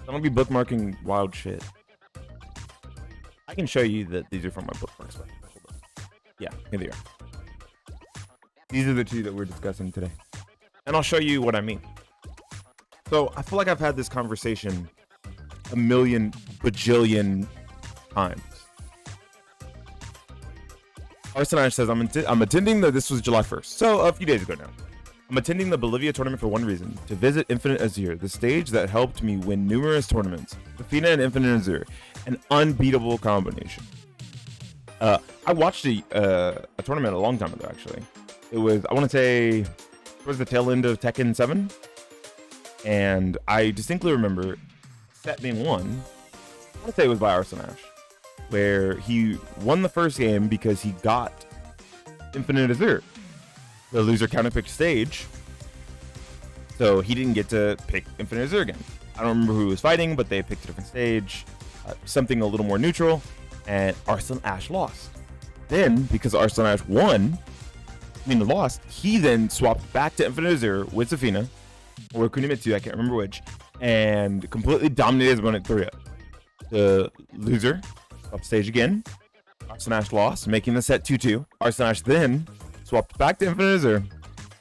I don't be bookmarking wild shit. I can show you that these are from my bookmarks. Hold on. Yeah, here they are. These are the two that we're discussing today. And I'll show you what I mean. So I feel like I've had this conversation a million bajillion times. Arsenal says, I'm attending this was July 1st, so a few days ago now. I'm attending the Bolivia tournament for one reason, to visit Infinite Azure, the stage that helped me win numerous tournaments. Athena and Infinite Azure, an unbeatable combination. I watched a tournament a long time ago, actually. It was, I want to say, towards the tail end of Tekken 7. And I distinctly remember set being won. I want to say it was by Arsenal, where he won the first game because he got Infinite Azure, the loser counterpicked stage. So he didn't get to pick Infinite Azure again. I don't remember who he was fighting, but they picked a different stage, something a little more neutral, and Arsenal lost. Then, because Arsenal lost, he then swapped back to Infinite Azure with Zafina, or Kunimitsu, I can't remember which, and completely dominated his opponent 3-0. The loser up stage again. Arsenal lost, making the set 2-2. Arsenal then swapped back to Infinite Azure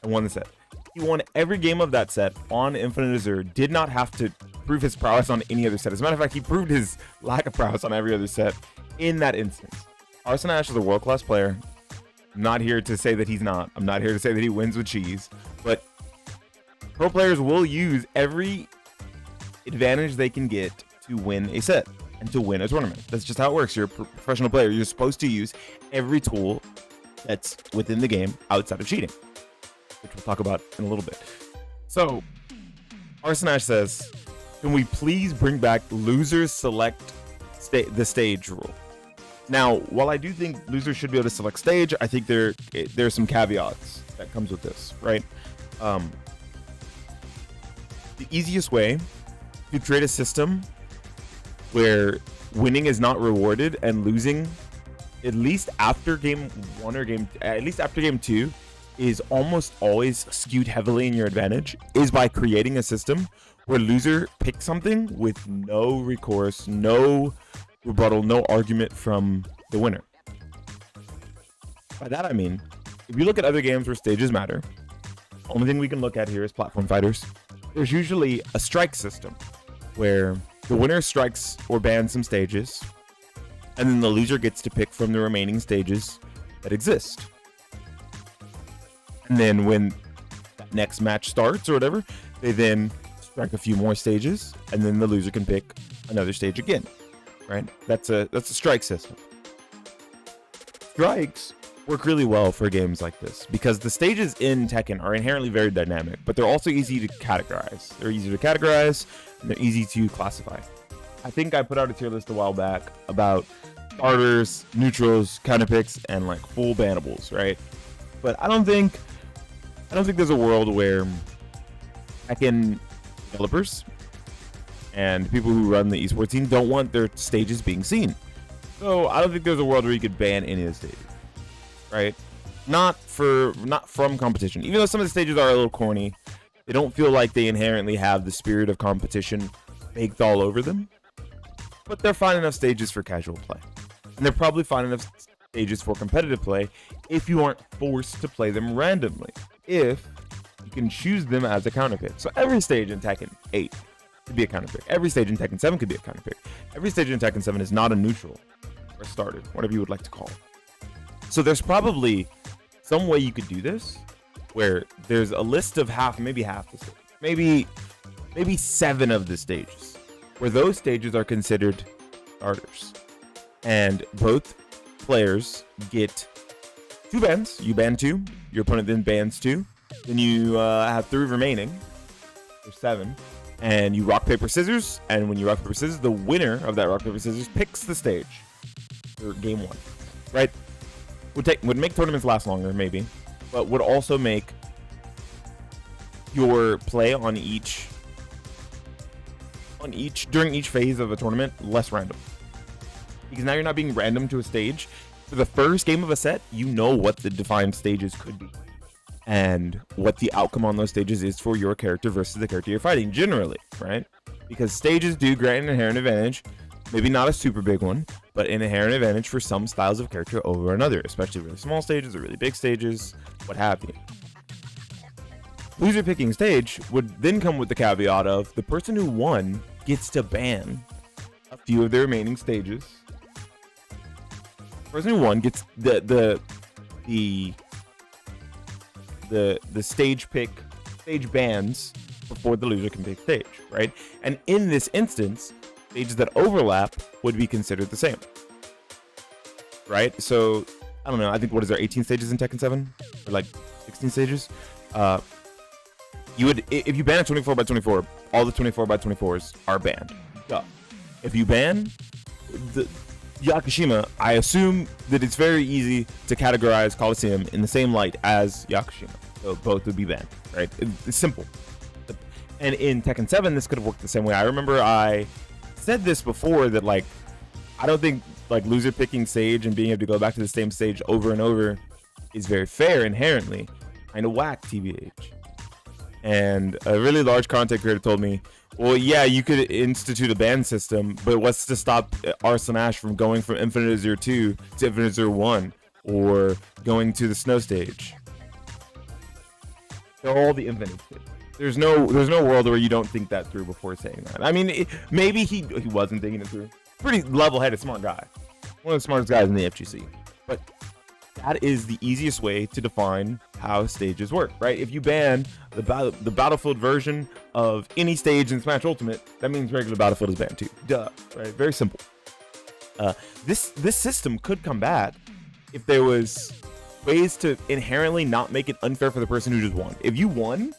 and won the set. He won every game of that set on Infinite Azure, did not have to prove his prowess on any other set. As a matter of fact, he proved his lack of prowess on every other set in that instance. Arsenal is a world-class player. I'm not here to say that he's not. I'm not here to say that he wins with cheese, but pro players will use every advantage they can get to win a set and to win a tournament. That's just how it works. You're a professional player. You're supposed to use every tool that's within the game outside of cheating, which we'll talk about in a little bit. So Arsenal says, can we please bring back losers select the stage rule? Now, while I do think losers should be able to select stage, I think there's some caveats that comes with this, right? The easiest way to create a system where winning is not rewarded and losing, at least after game 1 or at least after game 2, is almost always skewed heavily in your advantage, is by creating a system where loser picks something with no recourse, no rebuttal, no argument from the winner. By that I mean, if you look at other games where stages matter, the only thing we can look at here is platform fighters. There's usually a strike system where the winner strikes or bans some stages, and then the loser gets to pick from the remaining stages that exist. And then when that next match starts or whatever, they then strike a few more stages, and then the loser can pick another stage again. Right? That's a strike system. Strikes work really well for games like this because the stages in Tekken are inherently very dynamic, but they're also easy to categorize. They're easy to categorize and they're easy to classify. I think I put out a tier list a while back about starters, neutrals, counterpicks, and like full bannables, right? But I don't think there's a world where Tekken developers and people who run the esports team don't want their stages being seen. So I don't think there's a world where you could ban any of the stages, right? Not from competition. Even though some of the stages are a little corny, they don't feel like they inherently have the spirit of competition baked all over them. But they're fine enough stages for casual play. And they're probably fine enough stages for competitive play if you aren't forced to play them randomly. If you can choose them as a counterpick. So every stage in Tekken 8 could be a counterpick. Every stage in Tekken 7 could be a counterpick. Every stage in Tekken 7 is not a neutral or a starter, whatever you would like to call it. So there's probably some way you could do this where there's a list of maybe half the stage, maybe 7 of the stages, where those stages are considered starters. And both players get 2 bans. You ban 2, your opponent then bans 2. Then you have 3 remaining, or 7. And you rock, paper, scissors, and when you rock, paper, scissors, the winner of that rock, paper, scissors picks the stage for game 1, right? Would make tournaments last longer, maybe, but would also make your play on during each phase of a tournament less random, because now you're not being random to a stage. For the first game of a set, you know what the defined stages could be and what the outcome on those stages is for your character versus the character you're fighting generally, right? because stages do grant an inherent advantage, maybe not a super big one, but an inherent advantage for some styles of character over another, especially really small stages or really big stages, what have you. Loser picking stage would then come with the caveat of the person who won gets to ban a few of the remaining stages. The person who won gets the stage bans before the loser can pick stage, right? And in this instance, stages that overlap would be considered the same, right? So I don't know. I think, what is there, 18 stages in Tekken 7 or like 16 stages? You would, if you ban a 24x24, all the 24x24s are banned. Duh. If you ban the Yakushima, I assume that it's very easy to categorize Coliseum in the same light as Yakushima. So both would be banned, right? It's simple. And in Tekken 7, this could have worked the same way. I remember I said this before, that like, I don't think like loser picking stage and being able to go back to the same stage over and over is very fair inherently. Kind of whack, TBH. And a really large content creator told me, well, yeah, you could institute a ban system, but what's to stop Arslan Ash from going from Infinite Azure 2 to Infinite Azure 1, or going to the snow stage? They're all the Infinite stages. There's no world where you don't think that through before saying that. I mean, maybe he wasn't thinking it through. Pretty level-headed, smart guy. One of the smartest guys in the FGC. But that is the easiest way to define how stages work, right? If you ban the Battlefield version of any stage in Smash Ultimate, that means regular Battlefield is banned too. Duh, right? Very simple. This system could combat if there was ways to inherently not make it unfair for the person who just won. If you won,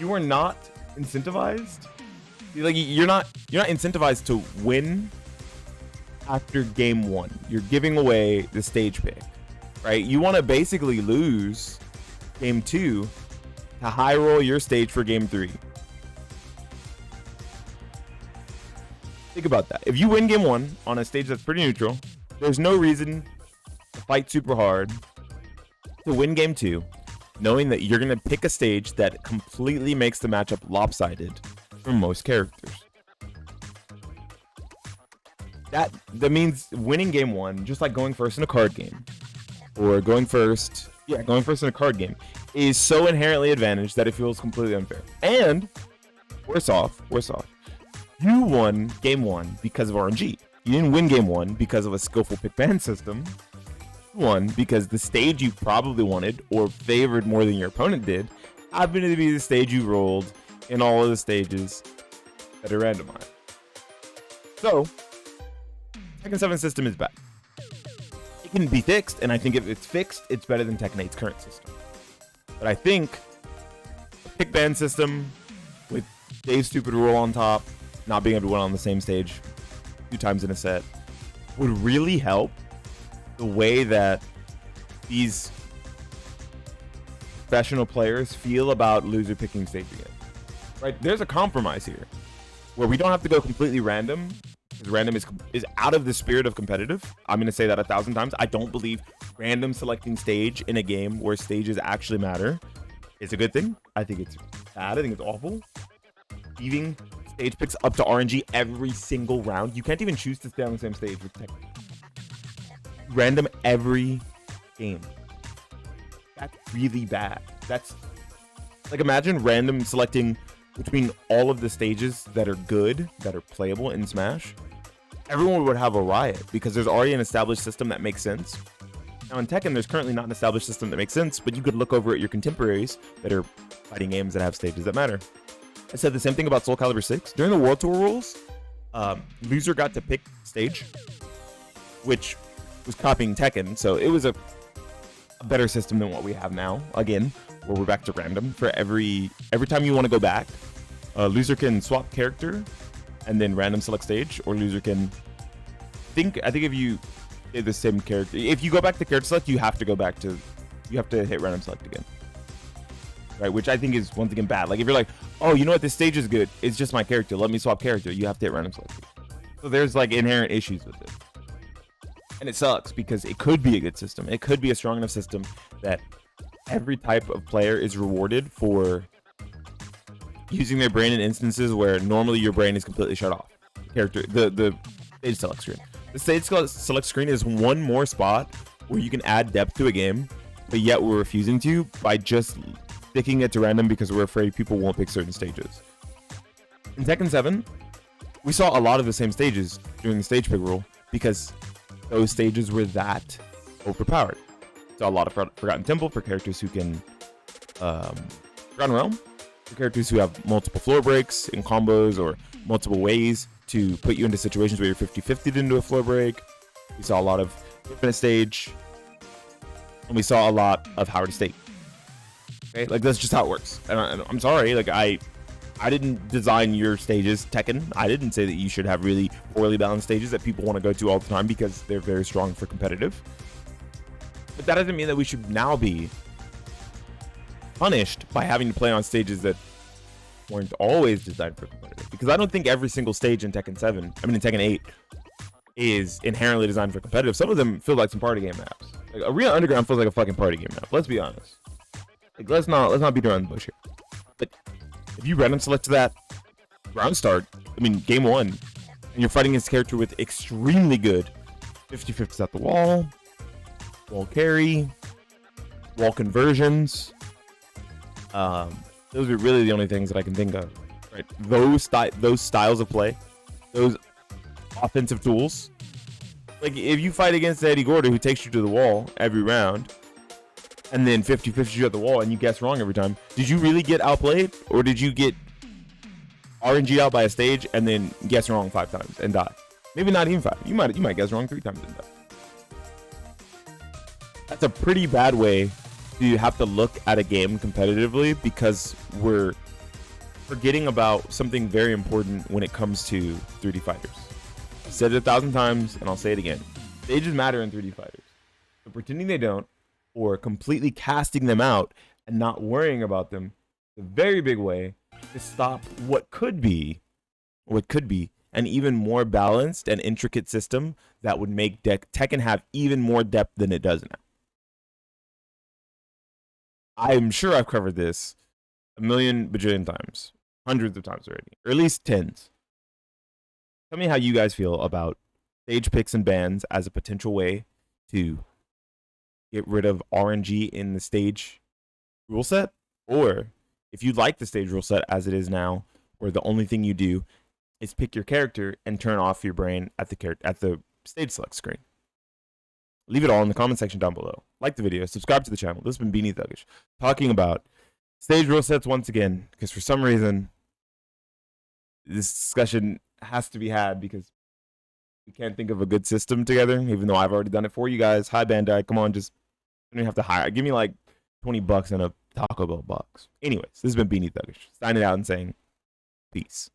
you are not incentivized. Like, you're not incentivized to win after game 1. You're giving away the stage pick, right? You want to basically lose game 2 to high roll your stage for game 3. Think about that. If you win game 1 on a stage that's pretty neutral, there's no reason to fight super hard to win game 2, knowing that you're going to pick a stage that completely makes the matchup lopsided for most characters. That means winning game 1, just like going first in a card game, or going first in a card game, is so inherently advantaged that it feels completely unfair. And worse off, you won game 1 because of RNG. You didn't win game 1 because of a skillful pick ban system. You won because the stage you probably wanted or favored more than your opponent did happened to be the stage you rolled in all of the stages that are randomized. So Tekken 7 system is bad. It can be fixed, and I think if it's fixed, it's better than Tekken 8's current system. But I think a pick ban system with Dave's stupid rule on top, not being able to win on the same stage 2 times in a set, would really help the way that these professional players feel about loser picking stage again. Right? There's a compromise here where we don't have to go completely random, because random is out of the spirit of competitive. I'm going to say that 1,000 times. I don't believe random selecting stage in a game where stages actually matter is a good thing. I think it's bad. I think it's awful. Leaving stage picks up to RNG every single round. You can't even choose to stay on the same stage with Tekken. Random every game. That's really bad. That's like, imagine random selecting between all of the stages that are good, that are playable in Smash. Everyone would have a riot because there's already an established system that makes sense. Now in Tekken, there's currently not an established system that makes sense, but you could look over at your contemporaries that are fighting games that have stages that matter. I said the same thing about Soul Calibur 6. During the World Tour rules, loser got to pick stage, which was copying Tekken, so it was a better system than what we have now. Again, where we're back to random. For every time you want to go back, loser can swap character and then random select stage, or loser can I think if you did the same character, if you go back to character select, you have to hit random select again, right? Which I think is once again bad. Like, if you're like, oh, you know what, this stage is good, it's just my character, let me swap character, you have to hit random select. So there's like inherent issues with it, and it sucks because it could be a good system. It could be a strong enough system that every type of player is rewarded for using their brain in instances where normally your brain is completely shut off. The stage select screen. The stage select screen is one more spot where you can add depth to a game, but yet we're refusing to by just sticking it to random because we're afraid people won't pick certain stages. In Tekken 7, we saw a lot of the same stages during the stage pick rule because those stages were that overpowered. So a lot of Forgotten Temple for characters who can Forgotten Realm for characters who have multiple floor breaks in combos or multiple ways to put you into situations where you're 50-50'd into a floor break. We saw a lot of Infinite Stage, and we saw a lot of Howard State. Okay, like that's just how it works. And I'm sorry, like I didn't design your stages, Tekken. I didn't say that you should have really poorly balanced stages that people want to go to all the time because they're very strong for competitive. But that doesn't mean that we should now be punished by having to play on stages that weren't always designed for competitive. Because I don't think every single stage in Tekken 7, I mean in Tekken 8, is inherently designed for competitive. Some of them feel like some party game maps. Like Arena Underground feels like a fucking party game map. Let's be honest. Like let's not beat around the bush here. But if you random select to that round start, I mean game 1, and you're fighting against a character with extremely good 50-50s at the wall carry, wall conversions. Those are really the only things that I can think of. Right? Those styles of play, those offensive tools. Like if you fight against Eddie Gordo who takes you to the wall every round, and then 50-50 you at the wall and you guess wrong every time, did you really get outplayed, or did you get RNG out by a stage and then guess wrong 5 times and die? Maybe not even 5. You might guess wrong 3 times and die. That's a pretty bad way to have to look at a game competitively because we're forgetting about something very important when it comes to 3D fighters. I've said it 1,000 times and I'll say it again. Stages matter in 3D fighters. So pretending they don't, or completely casting them out and not worrying about them, is a very big way to stop what could be an even more balanced and intricate system that would make Tekken have even more depth than it does now. I'm sure I've covered this a million bajillion times, hundreds of times already, or at least tens. Tell me how you guys feel about stage picks and bans as a potential way to get rid of RNG in the stage rule set, or if you like the stage rule set as it is now, where the only thing you do is pick your character and turn off your brain at the stage select screen. Leave it all in the comment section down below. Like the video, subscribe to the channel. This has been Beanie Thuggish talking about stage rule sets once again, because for some reason this discussion has to be had because we can't think of a good system together, even though I've already done it for you guys. Hi Bandai, come on, just you don't have to hire. Give me like $20 and a Taco Bell box. Anyways, this has been Beanie Thuggish signing out and saying peace.